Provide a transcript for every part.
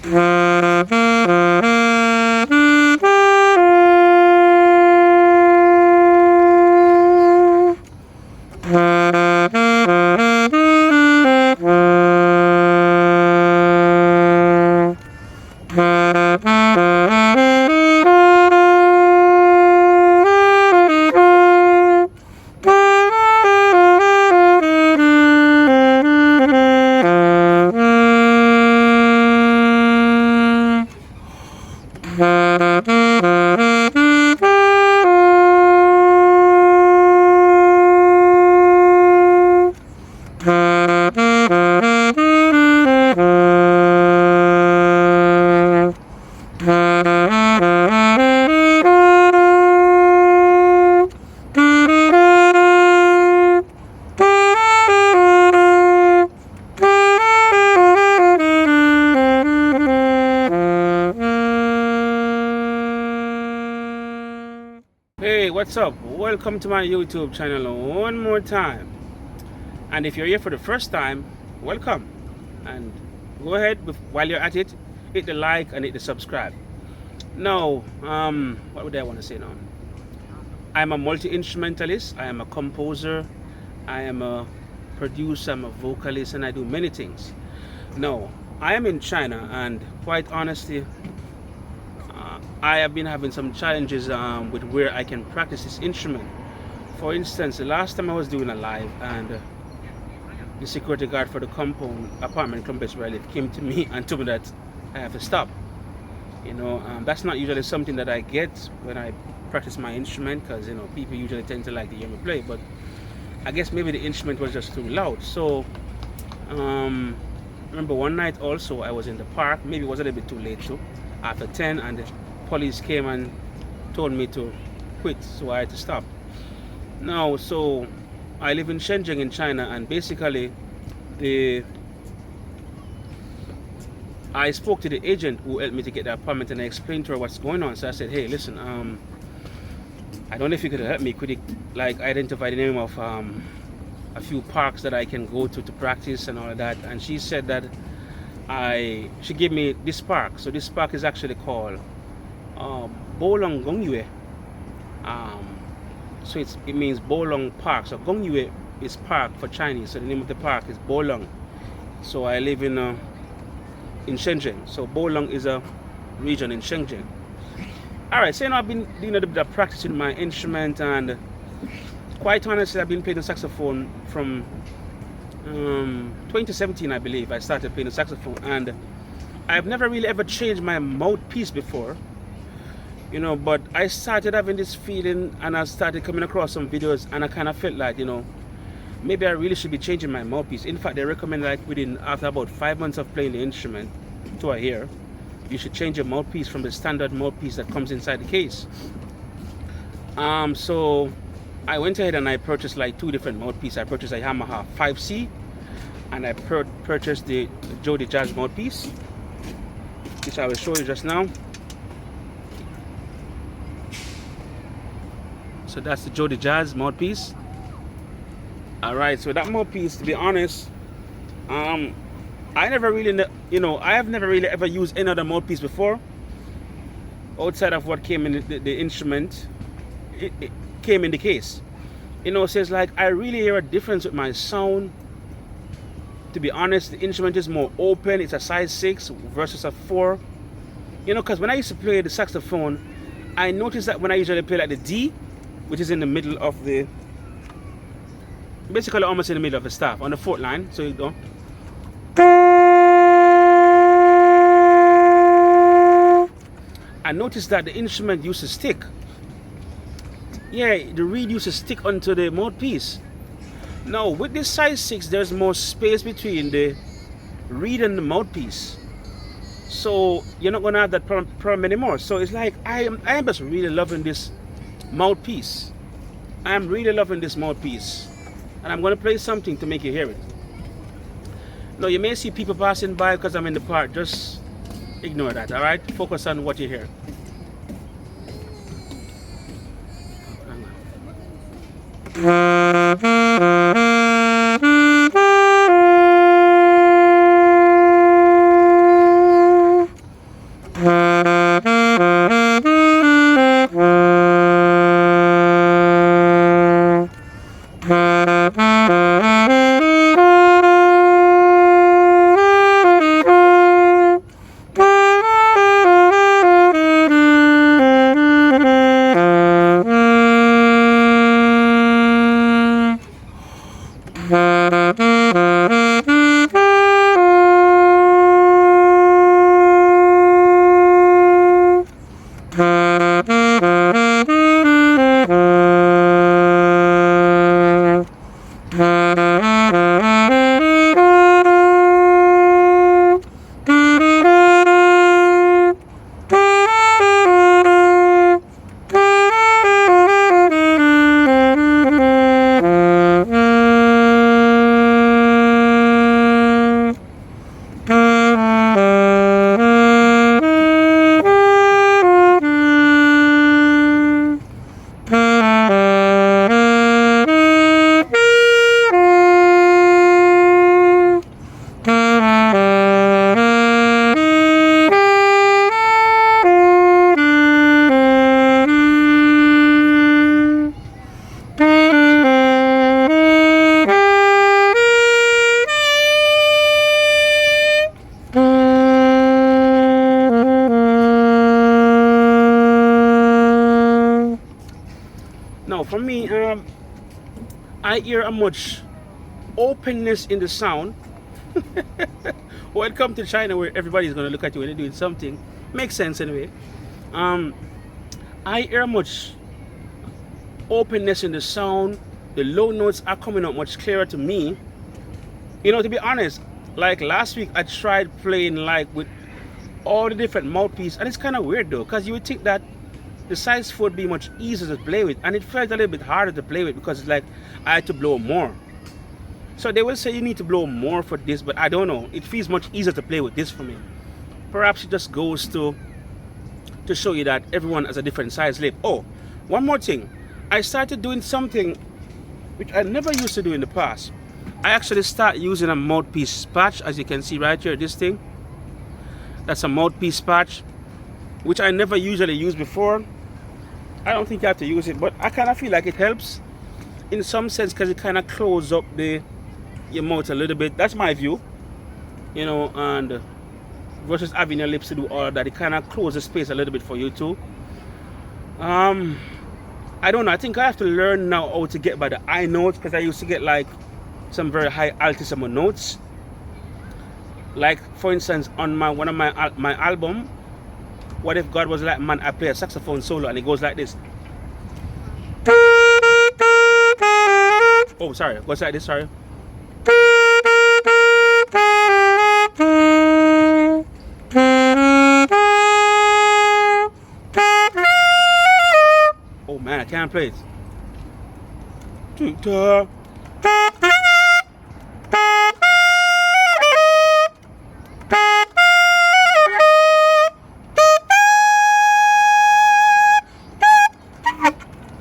Hey, what's up? Welcome to my YouTube channel one more time. And if you're here for the first time, welcome. And go ahead, while you're at it, hit the like and hit the subscribe. Now, what would I want to say now? I'm a multi-instrumentalist, I am a composer, I am a producer, I'm a vocalist, and I do many things. Now, I am in China, and quite honestly, I have been having some challenges with where I can practice this instrument. For instance, the last time I was doing a live, and the security guard for the apartment complex where I live came to me and told me that I have to stop. That's not usually something that I get when I practice my instrument, because people usually tend to like to hear me play, but I guess maybe the instrument was just too loud. So remember one night also I was in the park, maybe it was a little bit too late too, after 10, and the police came and told me to quit, so I had to stop. Now, so I live in Shenzhen in China, and basically I spoke to the agent who helped me to get the apartment, and I explained to her what's going on. So I said, hey, listen, I don't know if you could help me. Could you identify the name of a few parks that I can go to practice and all of that? And she said that she gave me this park. So this park is actually called Baolong Longhu. So it means Baolong Park. So Longhu is park for Chinese. So the name of the park is Baolong. So I live in Shenzhen. So Baolong is a region in Shenzhen. Alright, so I've been doing a bit of practicing my instrument, and quite honestly I've been playing the saxophone from 2017, I believe. I started playing the saxophone, and I've never really ever changed my mouthpiece before, but I started having this feeling, and I started coming across some videos, and I kind of felt like, maybe I really should be changing my mouthpiece. In fact, they recommend after about 5 months of playing the instrument to a year, you should change your mouthpiece from the standard mouthpiece that comes inside the case. So I went ahead and I purchased two different mouthpieces. I purchased a Yamaha 5C, and I purchased the Jody Jazz mouthpiece, which I will show you just now. So that's the Jody Jazz mouthpiece. Alright, so that mouthpiece, to be honest, I never really, I have never really ever used any other mouthpiece before, outside of what came in the instrument. It came in the case. So it's I really hear a difference with my sound. To be honest, the instrument is more open. It's a size 6 versus a 4. Because when I used to play the saxophone, I noticed that when I usually play the D, which is in the middle of basically almost in the middle of the staff, on the 4th line, so you go. I noticed that the instrument used to stick. Yeah, the reed used to stick onto the mouthpiece. Now, with this size 6, there's more space between the reed and the mouthpiece. So, you're not going to have that problem anymore. So, it's I am just really loving this mouthpiece. I am really loving this mouthpiece. And I'm going to play something to make you hear it. Now, you may see people passing by because I'm in the park. Just ignore that, alright? Focus on what you hear. Now, for me, I hear a much openness in the sound. Welcome to China, where everybody's going to look at you when you're doing something. Makes sense anyway. I hear much openness in the sound. The low notes are coming out much clearer to me. You know, to be honest, like last week I tried playing like with all the different mouthpieces, and it's kind of weird though, because you would think that the saxophone would be much easier to play with, and it felt a little bit harder to play with because it's like I had to blow more. So they will say you need to blow more for this, but I don't know. It feels much easier to play with this for me. Perhaps it just goes to show you that everyone has a different size lip. Oh, one more thing. I started doing something which I never used to do in the past. I actually start using a mouthpiece patch, as you can see right here, this thing. That's a mouthpiece patch, which I never usually use before. I don't think you have to use it, but I kind of feel like it helps in some sense because it kind of closes up your mouth a little bit. That's my view, you know, and versus having your lips to do all of that, it kind of closes the space a little bit for you too. I don't know, I think I have to learn now how to get by the high notes, because I used to get like some very high altissimo notes. Like for instance, on one of my album, What If God Was Like Man, I play a saxophone solo and it goes like this. Oh, sorry, it goes like this, sorry. Oh man, I can't play it.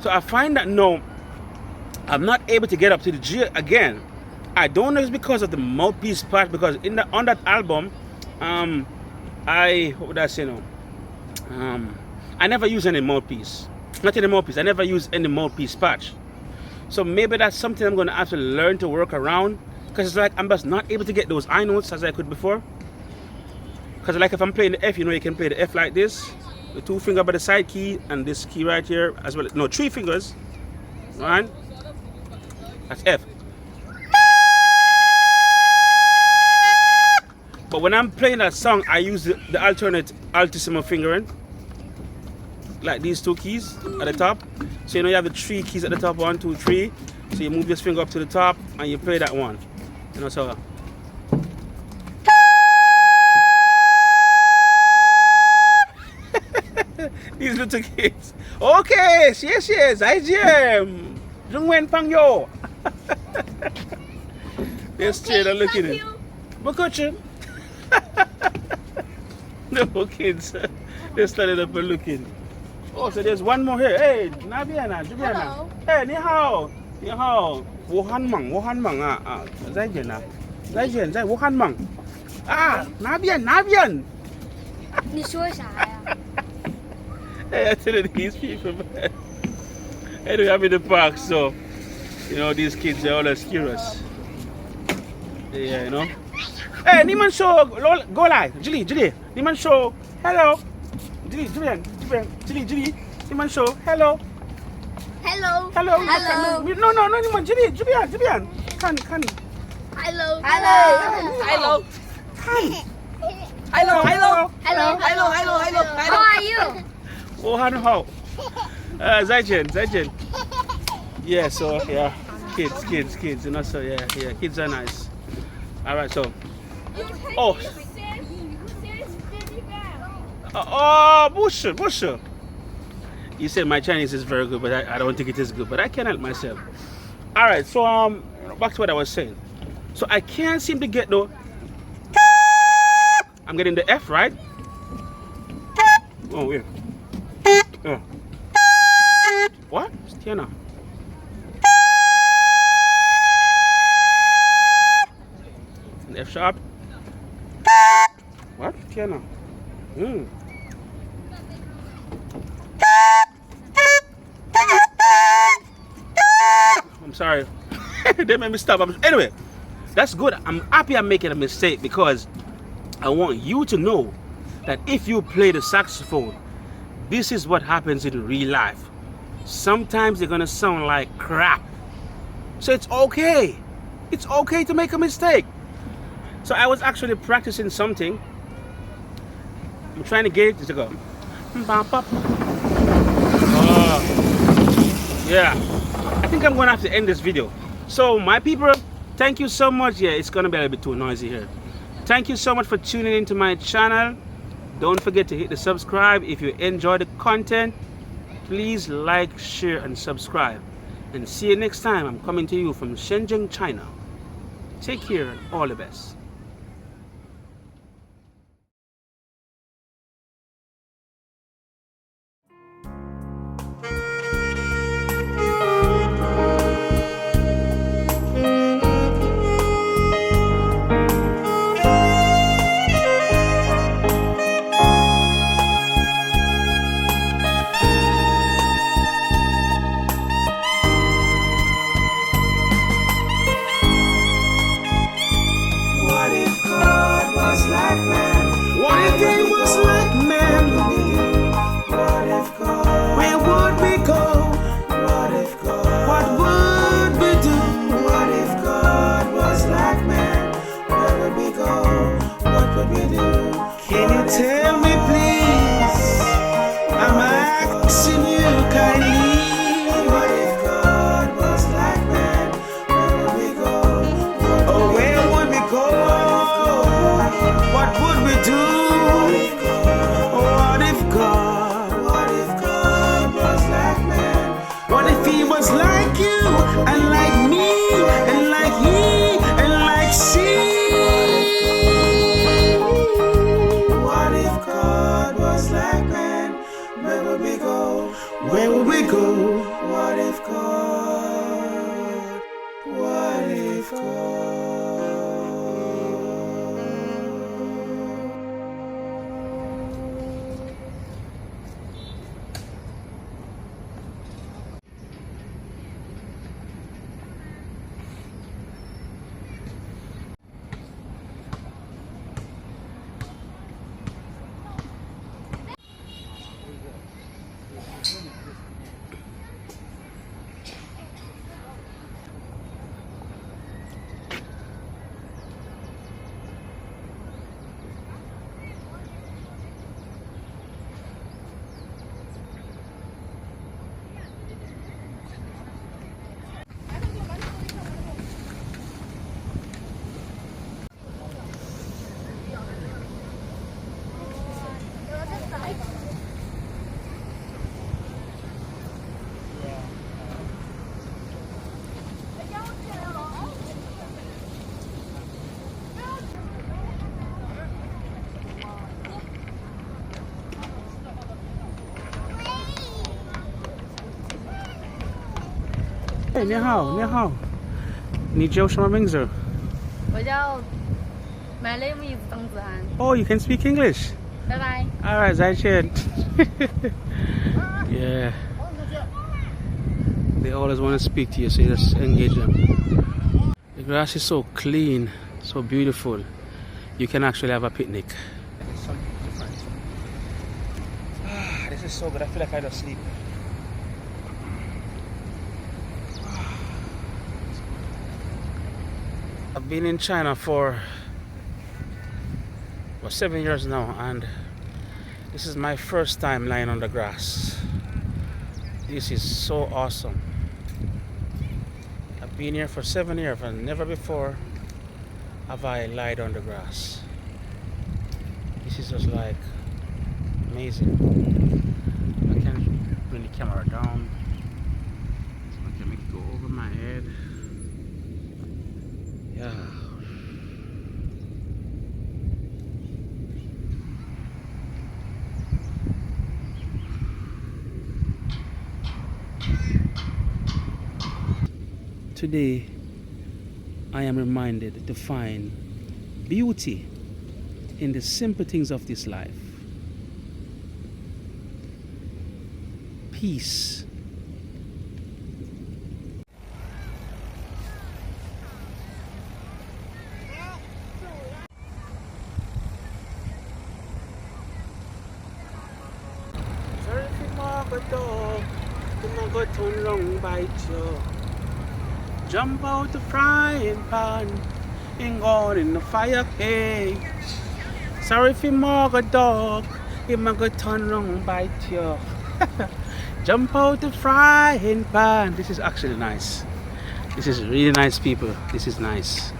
So I find that no, I'm not able to get up to the G again. I don't know if it's because of the mouthpiece part, because on that album, what would I say now? I never use any mouthpiece. Not any mouthpiece. I never use any mouthpiece patch. So maybe that's something I'm going to have to learn to work around, because it's like I'm just not able to get those high notes as I could before. Because like if I'm playing the F, you know, you can play the F like this, the 2 finger by the side key, and this key right here as well. No, 3 fingers. Right? That's F. But when I'm playing that song, I use the alternate altissimo fingering, like these 2 keys at the top. So you know you have the 3 keys at the top, 1, 2, 3. So you move this finger up to the top and you play that one. You know, so these little kids. Okay, yes, I jam. Jungwen Pang Yo. They're straight and looking at it. Bakochin. No kids. They're standing up and looking. Oh, so there's one more here. Hey, Nabiana, Jubiana. Hey, ni hao. Ni hao. Wuhan mang Zaijian na. Zaijian, Zai Wuhan mang. Ah, Nabian. 你说啥呀？ Hey, I tell you, these people, man. Anyway, I'm in the park, so you know these kids, they're always curious. Yeah, you know. Hey, Niman show go live. Julie, Niman show hello. Julie, Niman show hello. Hello. Hello. Hello. No, Niman, Julie. Can. Hello. Hello. Hello. How are you? Oh, how? Zaijian. Yeah, so yeah, kids, you know, so yeah, kids are nice. All right, so. Oh. Bush. You said my Chinese is very good, but I don't think it is good, but I can help myself. All right, so back to what I was saying. So I can't seem to get the. I'm getting the F, right? Oh, weird. Yeah. What? Tiana. The F sharp. What? Tiana. I'm sorry. They made me stop. Anyway, that's good. I'm happy I'm making a mistake, because I want you to know that if you play the saxophone, this is what happens in real life. sometimes they're gonna sound like crap. So it's okay. It's okay to make a mistake. So I was actually practicing something. I'm trying to get it to go. Yeah. I think I'm gonna have to end this video. So my people, thank you so much. Yeah, it's gonna be a little bit too noisy here. Thank you so much for tuning into my channel. Don't forget to hit the subscribe. If you enjoy the content, please like, share, and subscribe. And see you next time. I'm coming to you from Shenzhen, China. Take care and all the best. Tell me please, I'm asking you kindly. What if God was like man? Where would we go? Oh, where would we go? What would we do? What if God was like man? What if he was like you and like me and like he and like she? Where would we go? What if God? What if God? Hey, 你好，你好，你叫什么名字？我叫 My name is 曾子涵。 Oh, you can speak English. 拜拜。 All right, 再见。Yeah. They always want to speak to you, so you just engage them. The grass is so clean, so beautiful. You can actually have a picnic. This is so good. I feel like I just sleep. I've been in China for 7 years now, and this is my first time lying on the grass. This is so awesome. I've been here for 7 years and never before have I lied on the grass. This is just like amazing. I can bring the camera down so I can make it go over my head. Yeah. Today, I am reminded to find beauty in the simple things of this life. Peace. Surfing mga bato. him a go turn round bite you. Jump out the frying pan and gone in the fire cage. Sorry if him a go dog, him a go turn round bite you. Jump out the frying pan. This is actually nice. This is really nice, people. This is nice.